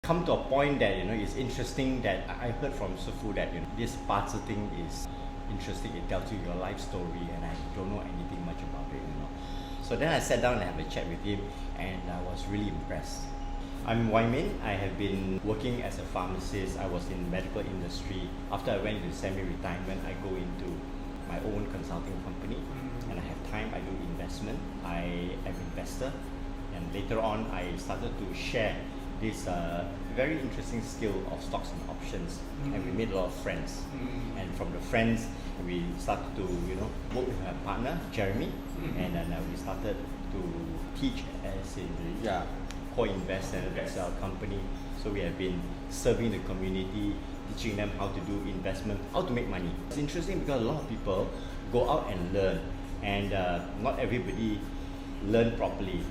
come to a point that it's interesting that I heard from Sifu that this Bazi thing is interesting. It tells you your life story, and I don't know anything much about it. So then I sat down and have a chat with him, and I was really impressed. I'm Wai Min. I have been working as a pharmacist. I was in medical industry. After I went into semi-retirement, I go into my own consulting company, and I have time. I do investment. I am investor, and later on, I started to share this very interesting skill of stocks and options, and we made a lot of friends. And from the friends, we started to work with my partner Jeremy, and then we started to teach as in the Co-Invest, and that's our company. So we have been serving the community, teaching them how to do investment, how to make money. It's interesting because a lot of people go out and learn, and not everybody learn properly.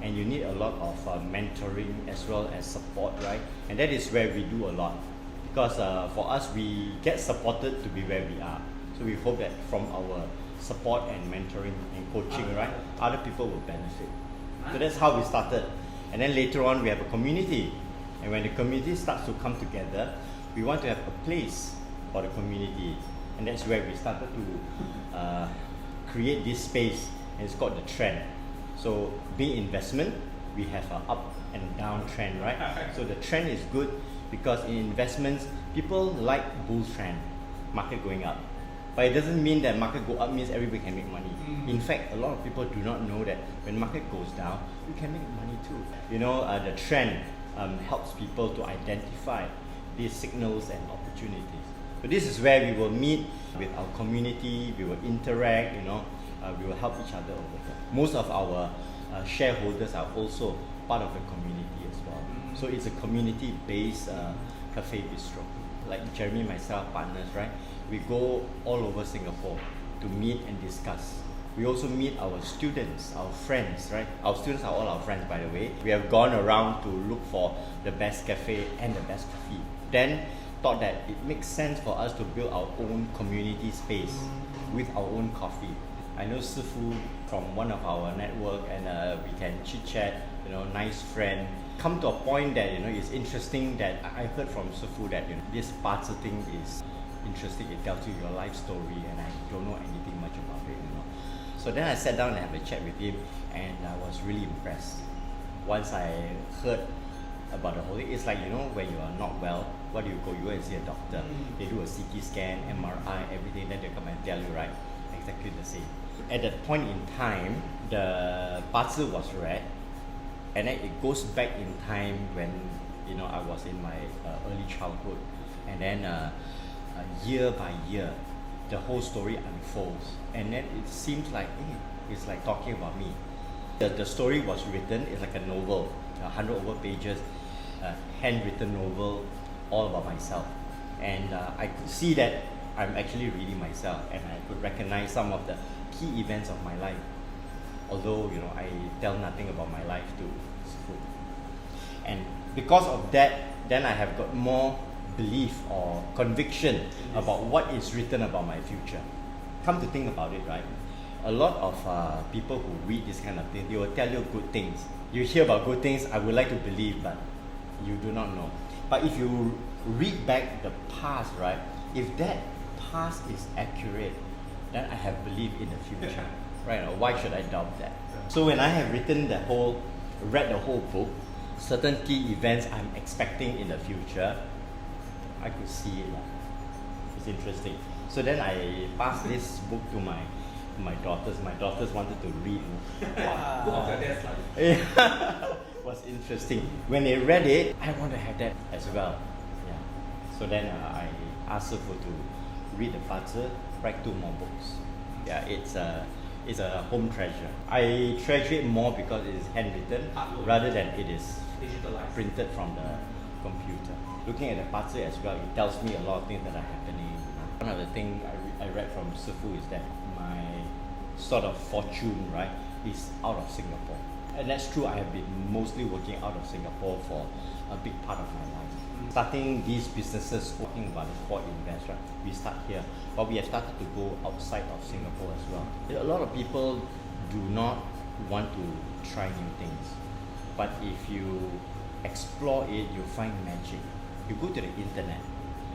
And you need a lot of mentoring as well as support, right? And that is where we do a lot, because for us, we get supported to be where we are. So we hope that from our support and mentoring and coaching, right, other people will benefit. So that's how we started. And then later on, we have a community. And when the community starts to come together, we want to have a place for the community. And that's where we started to create this space, and it's called The Trend. So being investment, we have an up and down trend, right? So the trend is good because in investments, people like bull trend, market going up. But it doesn't mean that market go up means everybody can make money. In fact, a lot of people do not know that when market goes down, you can make money too. The trend helps people to identify these signals and opportunities. So this is where we will meet with our community, we will interact, we will help each other over there. Most of our shareholders are also part of the community as well. So it's a community-based cafe bistro. Like Jeremy and myself, partners, right? We go all over Singapore to meet and discuss. We also meet our students, our friends, right? Our students are all our friends, by the way. We have gone around to look for the best cafe and the best coffee. Then thought that it makes sense for us to build our own community space with our own coffee. I know Sifu from one of our network, and we can chit chat, nice friend. Come to a point that it's interesting that I heard from Sifu that this Bazi thing is interesting. It tells you your life story, and I don't know anything much about it. So then I sat down and have a chat with him, and I was really impressed. Once I heard about the whole thing, it's like when you are not well, what do you go? You go and see a doctor. They do a CT scan, MRI, everything. Then they come and tell you, right? Exactly the same. At that point in time, the Bazi was red, and then it goes back in time when I was in my early childhood, and then year by year, the whole story unfolds, and then it seems like it's like talking about me. The story was written. It's like a novel, 100 over pages, handwritten novel, all about myself, and I could see that I'm actually reading myself, and I could recognize some of the key events of my life. Although I tell nothing about my life to Sifu. And because of that, then I have got more belief or conviction about what is written about my future. Come to think about it, right? A lot of people who read this kind of thing, they will tell you good things. You hear about good things, I would like to believe, but you do not know. But if you read back the past, right? If that past is accurate, then I have belief in the future, right? Or why should I doubt that? So when I have read the whole book, certain key events I'm expecting in the future, I could see it. It's interesting. So then I passed this book to my daughters. My daughters wanted to read. Wow. Was interesting. When they read it, I want to have that as well. Yeah. So then I asked her to read the Bazi, write 2 more books. Yeah, it's a home treasure. I treasure it more because it is handwritten rather than it is digitalized, printed from the computer. Looking at the Bazi as well, it tells me a lot of things that are happening. One of the things I read from Sifu is that my sort of fortune, right, is out of Singapore. And that's true. I have been mostly working out of Singapore for a big part of my life. Starting these businesses, talking about the Co-Invest, right? We start here, but we have started to go outside of Singapore as well. A lot of people do not want to try new things, but if you explore it, you find magic. You go to the internet,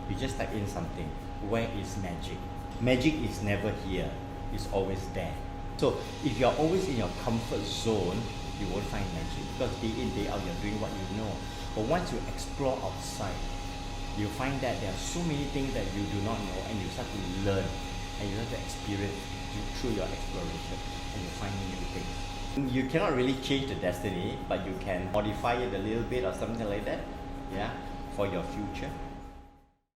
you just type in something. Where is magic? Magic is never here. It's always there. So if you're always in your comfort zone, you won't find magic, because day in, day out, you're doing what you know. But once you explore outside, you find that there are so many things that you do not know, and you start to learn, and you start to experience through your exploration, and you find new things. You cannot really change the destiny, but you can modify it a little bit or something like that, yeah, for your future.